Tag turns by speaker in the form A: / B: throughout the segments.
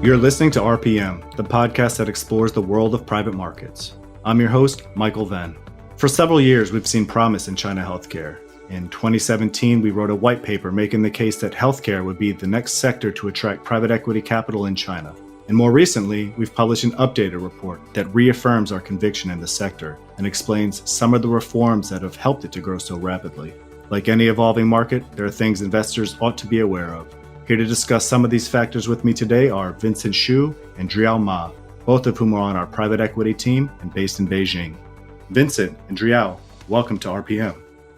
A: You're listening to RPM, the podcast that explores the world of private markets. I'm your host, Michael Venn. For several years, we've seen promise in China healthcare. In 2017, we wrote a white paper making the case that healthcare would be the next sector to attract private equity capital in China. And more recently, we've published an updated report that reaffirms our conviction in the sector and explains some of the reforms that have helped it to grow so rapidly. Like any evolving market, there are things investors ought to be aware of. Here to discuss some of these factors with me today are Vincent Xu and Zhiyao Ma, both of whom are on our private equity team and based in Beijing. Vincent and Zhiyao, welcome to RPM.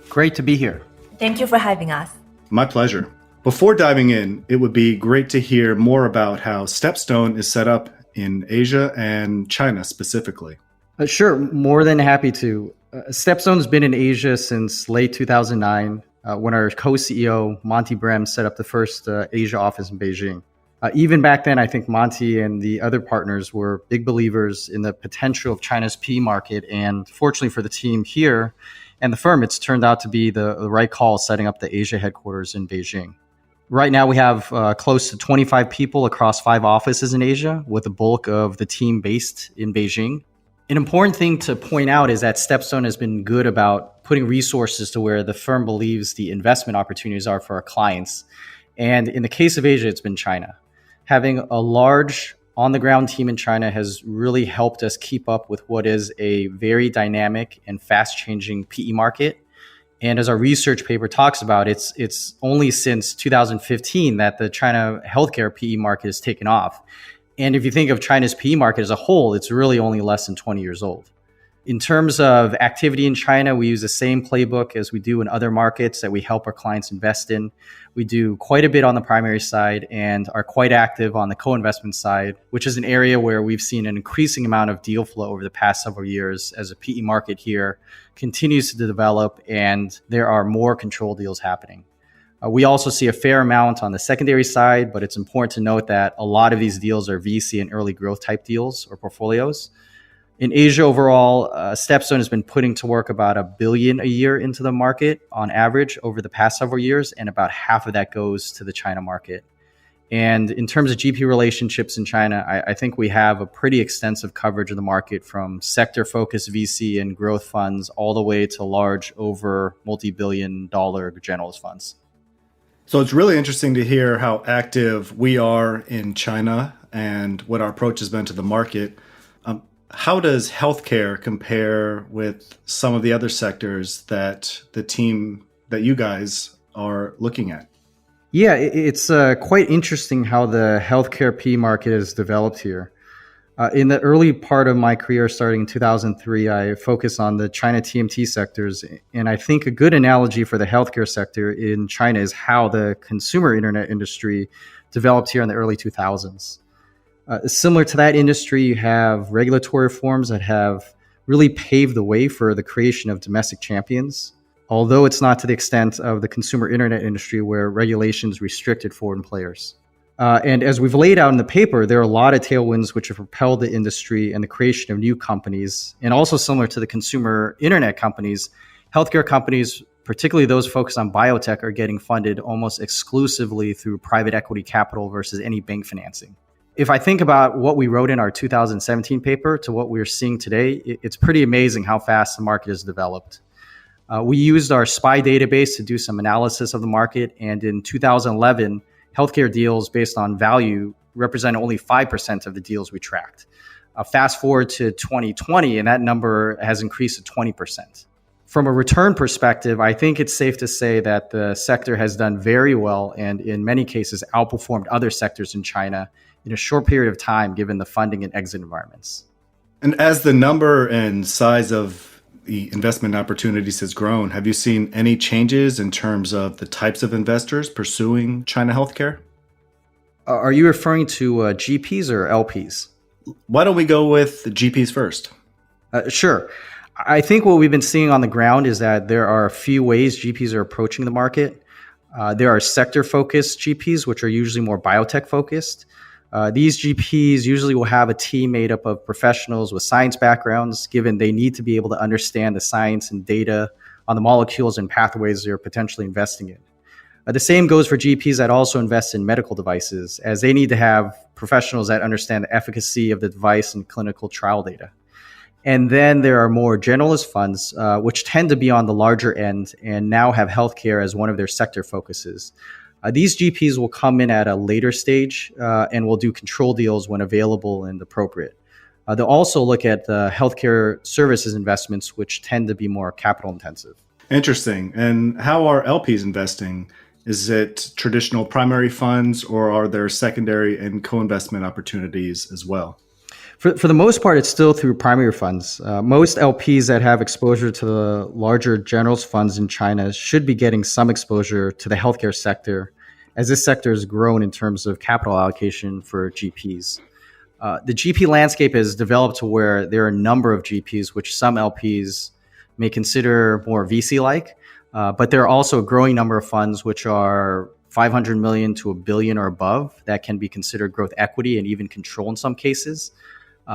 B: Great to be here.
C: Thank you for having us.
A: My pleasure. Before diving in, it would be great to hear more about how StepStone is set up in Asia and China specifically.
B: Sure, more than happy to. StepStone's been in Asia since late 2009. When our co-CEO, Monty Brem, set up the first Asia office in Beijing. Even back then, I think Monty and the other partners were big believers in the potential of China's PE market. And fortunately for the team here and the firm, it's turned out to be the right call setting up the Asia headquarters in Beijing. Right now, we have close to 25 people across 5 offices in Asia, with the bulk of the team based in Beijing. An important thing to point out is that StepStone has been good about putting resources to where the firm believes the investment opportunities are for our clients. And in the case of Asia, it's been China. Having a large on-the-ground team in China has really helped us keep up with what is a very dynamic and fast-changing PE market. And as our research paper talks about, it's only since 2015 that the China healthcare PE market has taken off. And if you think of China's PE market as a whole, it's really only less than 20 years old. In terms of activity in China, we use the same playbook as we do in other markets that we help our clients invest in. We do quite a bit on the primary side and are quite active on the co-investment side, which is an area where we've seen an increasing amount of deal flow over the past several years as the PE market here continues to develop and there are more control deals happening. We also see a fair amount on the secondary side, but it's important to note that a lot of these deals are VC and early growth type deals or portfolios. In Asia overall, StepStone has been putting to work about $1 billion a year into the market on average over the past several years, and about half of that goes to the China market. And in terms of GP relationships in China, I think we have a pretty extensive coverage of the market from sector-focused VC and growth funds all the way to large over multi-billion-dollar generalist funds.
A: So it's really interesting to hear how active we are in China and what our approach has been to the market. How does healthcare compare with some of the other sectors that the team that you guys are looking at?
B: Yeah, it's quite interesting how the healthcare PE market has developed here. In the early part of my career, starting in 2003, I focused on the China TMT sectors. And I think a good analogy for the healthcare sector in China is how the consumer internet industry developed here in the early 2000s. Similar to that industry, you have regulatory reforms that have really paved the way for the creation of domestic champions, although it's not to the extent of the consumer internet industry where regulations restricted foreign players. And as we've laid out in the paper, there are a lot of tailwinds which have propelled the industry and the creation of new companies. And also similar to the consumer internet companies, healthcare companies, particularly those focused on biotech, are getting funded almost exclusively through private equity capital versus any bank financing. If I think about what we wrote in our 2017 paper to what we're seeing today, it's pretty amazing how fast the market has developed. We used our SPY database to do some analysis of the market. And in 2011, healthcare deals based on value represent only 5% of the deals we tracked. Fast forward to 2020, and that number has increased to 20%. From a return perspective, I think it's safe to say that the sector has done very well and in many cases outperformed other sectors in China in a short period of time, given the funding and exit environments.
A: And as the number and size of the investment opportunities has grown, have you seen any changes in terms of the types of investors pursuing China healthcare?
B: Are you referring to GPs or LPs?
A: Why don't we go with the GPs first?
B: Sure. I think what we've been seeing on the ground is that there are a few ways GPs are approaching the market. There are sector-focused GPs, which are usually more biotech-focused. These GPs usually will have a team made up of professionals with science backgrounds, given they need to be able to understand the science and data on the molecules and pathways they're potentially investing in. The same goes for GPs that also invest in medical devices, as they need to have professionals that understand the efficacy of the device and clinical trial data. And then there are more generalist funds, which tend to be on the larger end and now have healthcare as one of their sector focuses. These GPs will come in at a later stage and will do control deals when available and appropriate. They'll also look at healthcare services investments, which tend to be more capital intensive.
A: Interesting. And how are LPs investing? Is it traditional primary funds, or are there secondary and co-investment opportunities as well?
B: For the most part, it's still through primary funds. Most LPs that have exposure to the larger generalist funds in China should be getting some exposure to the healthcare sector, as this sector has grown in terms of capital allocation for GPs. The GP landscape has developed to where there are a number of GPs, which some LPs may consider more VC-like, but there are also a growing number of funds which are 500 million to a billion or above that can be considered growth equity and even control in some cases.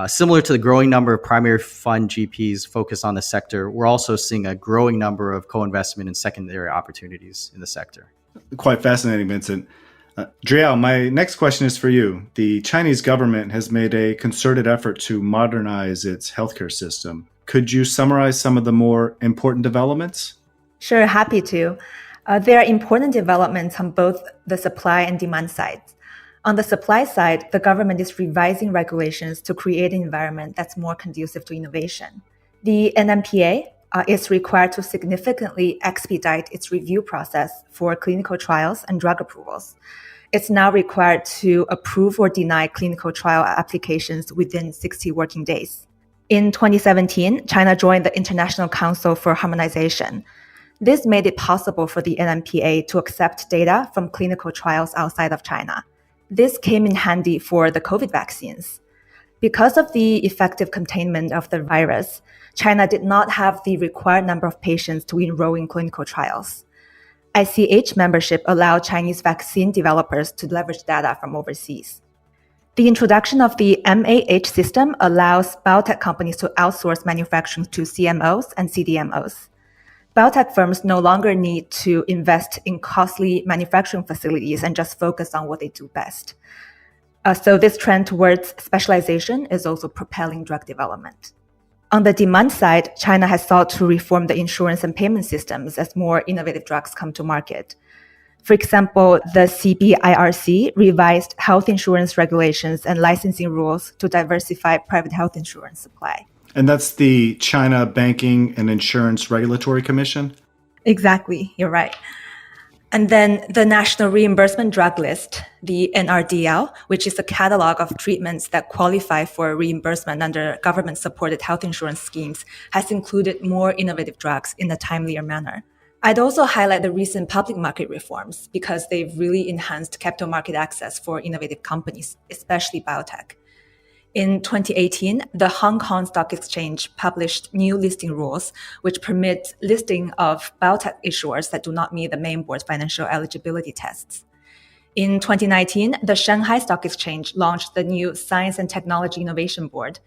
B: Similar to the growing number of primary fund GPs focused on the sector, we're also seeing a growing number of co-investment and secondary opportunities in the sector.
A: Quite fascinating, Vincent. Zhiyao, my next question is for you. The Chinese government has made a concerted effort to modernize its healthcare system. Could you summarize some of the more important developments?
C: Sure, happy to. There are important developments on both the supply and demand sides. On the supply side, the government is revising regulations to create an environment that's more conducive to innovation. The NMPA is required to significantly expedite its review process for clinical trials and drug approvals. It's now required to approve or deny clinical trial applications within 60 working days. In 2017, China joined the International Council for Harmonization. This made it possible for the NMPA to accept data from clinical trials outside of China. This came in handy for the COVID vaccines. Because of the effective containment of the virus, China did not have the required number of patients to enroll in clinical trials. ICH membership allowed Chinese vaccine developers to leverage data from overseas. The introduction of the MAH system allows biotech companies to outsource manufacturing to CMOs and CDMOs. Biotech firms no longer need to invest in costly manufacturing facilities and just focus on what they do best. So this trend towards specialization is also propelling drug development. On the demand side, China has sought to reform the insurance and payment systems as more innovative drugs come to market. For example, the CBIRC revised health insurance regulations and licensing rules to diversify private health insurance supply.
A: And that's the China Banking and Insurance Regulatory Commission?
C: Exactly, you're right. And then the National Reimbursement Drug List, the NRDL, which is a catalog of treatments that qualify for reimbursement under government-supported health insurance schemes, has included more innovative drugs in a timelier manner. I'd also highlight the recent public market reforms because they've really enhanced capital market access for innovative companies, especially biotech. In 2018, the Hong Kong Stock Exchange published new listing rules, which permit listing of biotech issuers that do not meet the main board's financial eligibility tests. In 2019, the Shanghai Stock Exchange launched the new Science and Technology Innovation Board.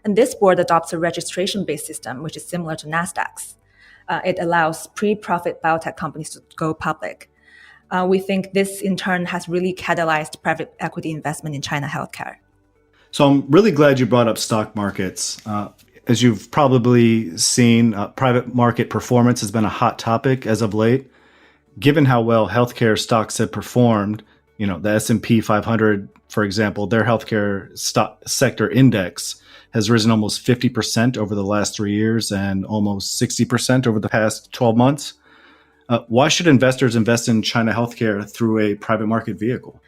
C: And this board adopts a registration-based system, which is similar to NASDAQ's. It allows pre-profit biotech companies to go public. We think this, in turn, has really catalyzed private equity investment in China healthcare.
A: So I'm really glad you brought up stock markets. As you've probably seen, private market performance has been a hot topic as of late. Given how well healthcare stocks have performed, the S&P 500, for example, their healthcare stock sector index has risen almost 50% over the last 3 years and almost 60% over the past 12 months. Why should investors invest in China healthcare through a private market vehicle?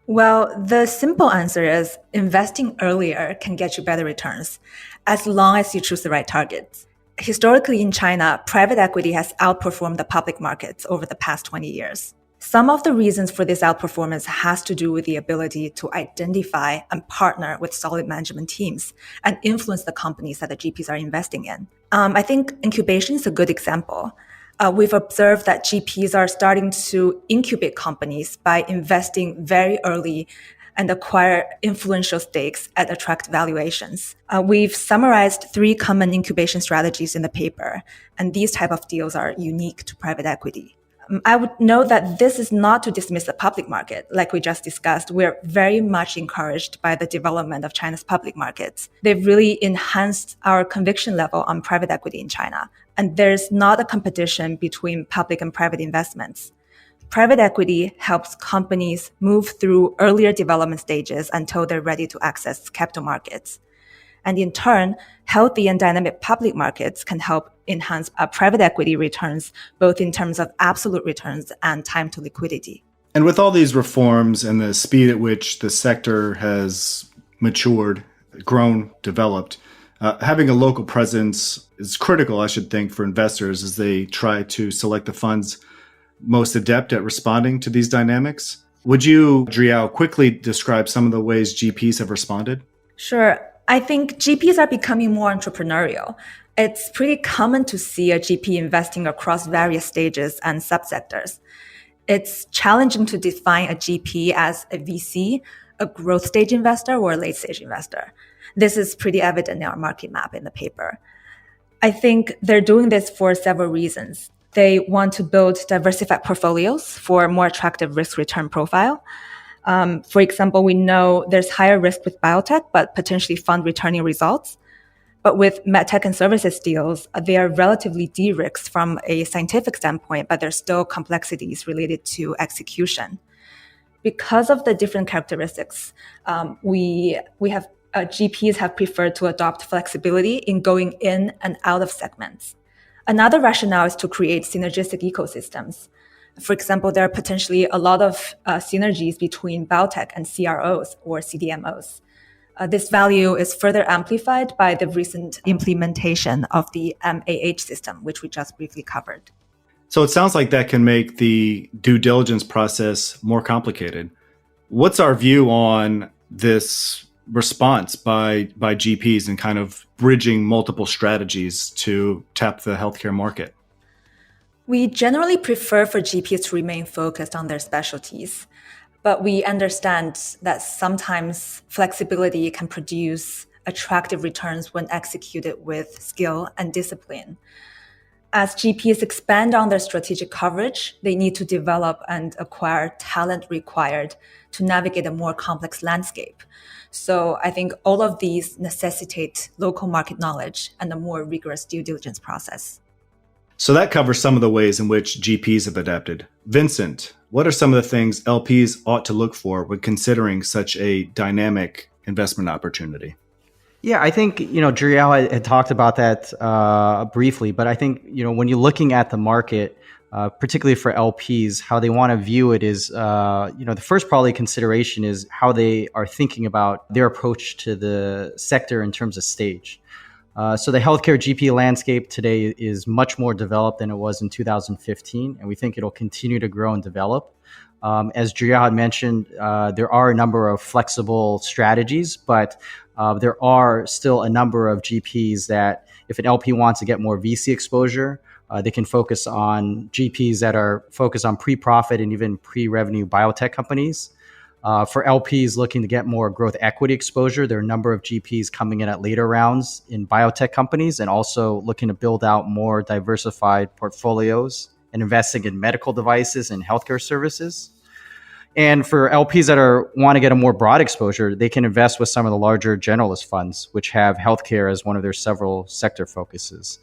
C: Well, the simple answer is investing earlier can get you better returns, as long as you choose the right targets. Historically in China, private equity has outperformed the public markets over the past 20 years. Some of the reasons for this outperformance has to do with the ability to identify and partner with solid management teams and influence the companies that the GPs are investing in. I think incubation is a good example. We've observed that GPs are starting to incubate companies by investing very early and acquire influential stakes at attractive valuations. We've summarized 3 common incubation strategies in the paper, and these type of deals are unique to private equity. I would note that this is not to dismiss the public market. Like we just discussed, we're very much encouraged by the development of China's public markets. They've really enhanced our conviction level on private equity in China. And there's not a competition between public and private investments. Private equity helps companies move through earlier development stages until they're ready to access capital markets. And in turn, healthy and dynamic public markets can help enhance private equity returns, both in terms of absolute returns and time to liquidity.
A: And with all these reforms and the speed at which the sector has matured, grown, developed, having a local presence is critical, I should think, for investors as they try to select the funds most adept at responding to these dynamics. Would you, Zhiyao, quickly describe some of the ways GPs have responded?
C: Sure. I think GPs are becoming more entrepreneurial. It's pretty common to see a GP investing across various stages and subsectors. It's challenging to define a GP as a VC, a growth stage investor, or a late stage investor. This is pretty evident in our market map in the paper. I think they're doing this for several reasons. They want to build diversified portfolios for a more attractive risk-return profile. For example, we know there's higher risk with biotech, but potentially fund returning results. But with medtech and services deals, they are relatively de-risked from a scientific standpoint, but there's still complexities related to execution. Because of the different characteristics, GPs have preferred to adopt flexibility in going in and out of segments. Another rationale is to create synergistic ecosystems. For example, there are potentially a lot of synergies between biotech and CROs or CDMOs. This value is further amplified by the recent implementation of the MAH system, which we just briefly covered.
A: So it sounds like that can make the due diligence process more complicated. What's our view on this response by GPs and kind of bridging multiple strategies to tap the healthcare market?
C: We generally prefer for GPs to remain focused on their specialties, but we understand that sometimes flexibility can produce attractive returns when executed with skill and discipline. As GPs expand on their strategic coverage, they need to develop and acquire talent required to navigate a more complex landscape. So I think all of these necessitate local market knowledge and a more rigorous due diligence process.
A: So that covers some of the ways in which GPs have adapted. Vincent, what are some of the things LPs ought to look for when considering such a dynamic investment opportunity?
B: Yeah, I think, Zhiyao had talked about that briefly, but I think, when you're looking at the market, particularly for LPs, how they want to view it is, the first probably consideration is how they are thinking about their approach to the sector in terms of stage. So the healthcare GP landscape today is much more developed than it was in 2015, and we think it'll continue to grow and develop. As Zhiyao had mentioned, there are a number of flexible strategies, but there are still a number of GPs that if an LP wants to get more VC exposure, they can focus on GPs that are focused on pre-profit and even pre-revenue biotech companies. For LPs looking to get more growth equity exposure, there are a number of GPs coming in at later rounds in biotech companies and also looking to build out more diversified portfolios and investing in medical devices and healthcare services. And for LPs that want to get a more broad exposure, they can invest with some of the larger generalist funds, which have healthcare as one of their several sector focuses.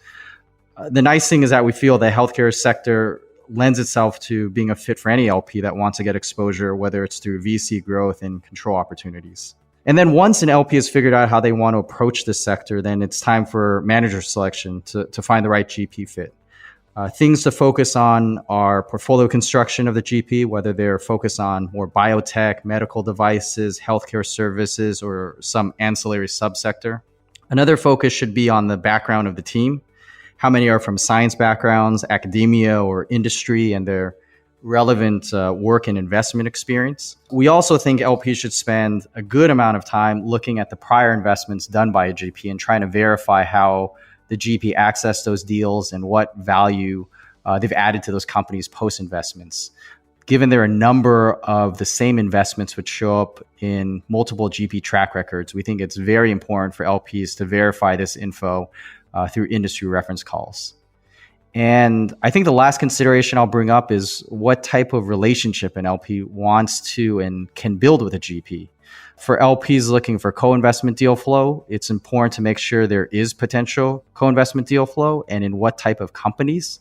B: The nice thing is that we feel the healthcare sector lends itself to being a fit for any LP that wants to get exposure, whether it's through VC growth and control opportunities. And then once an LP has figured out how they want to approach this sector, then it's time for manager selection to find the right GP fit. Things to focus on are portfolio construction of the GP, whether they're focused on more biotech, medical devices, healthcare services, or some ancillary subsector. Another focus should be on the background of the team. How many are from science backgrounds, academia, or industry, and their relevant work and investment experience. We also think LPs should spend a good amount of time looking at the prior investments done by a GP and trying to verify how the GP accessed those deals and what value they've added to those companies post-investments. Given there are a number of the same investments which show up in multiple GP track records, we think it's very important for LPs to verify this info through industry reference calls. And I think the last consideration I'll bring up is what type of relationship an LP wants to and can build with a GP. For LPs looking for co-investment deal flow, it's important to make sure there is potential co-investment deal flow and in what type of companies.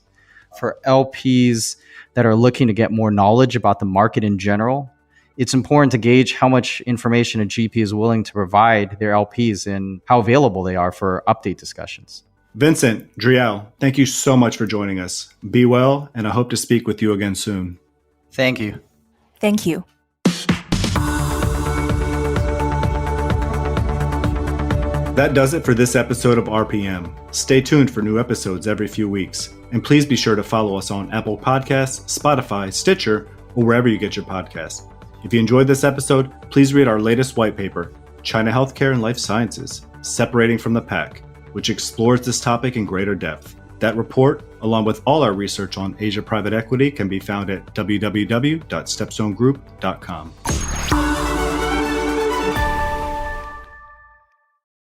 B: For LPs that are looking to get more knowledge about the market in general, it's important to gauge how much information a GP is willing to provide their LPs and how available they are for update discussions.
A: Vincent, Zhiyao, thank you so much for joining us. Be well, and I hope to speak with you again soon.
B: Thank you.
C: Thank you.
A: That does it for this episode of RPM. Stay tuned for new episodes every few weeks. And please be sure to follow us on Apple Podcasts, Spotify, Stitcher, or wherever you get your podcasts. If you enjoyed this episode, please read our latest white paper, China Healthcare and Life Sciences, Separating from the Pack, which explores this topic in greater depth. That report, along with all our research on Asia private equity, can be found at www.stepstonegroup.com.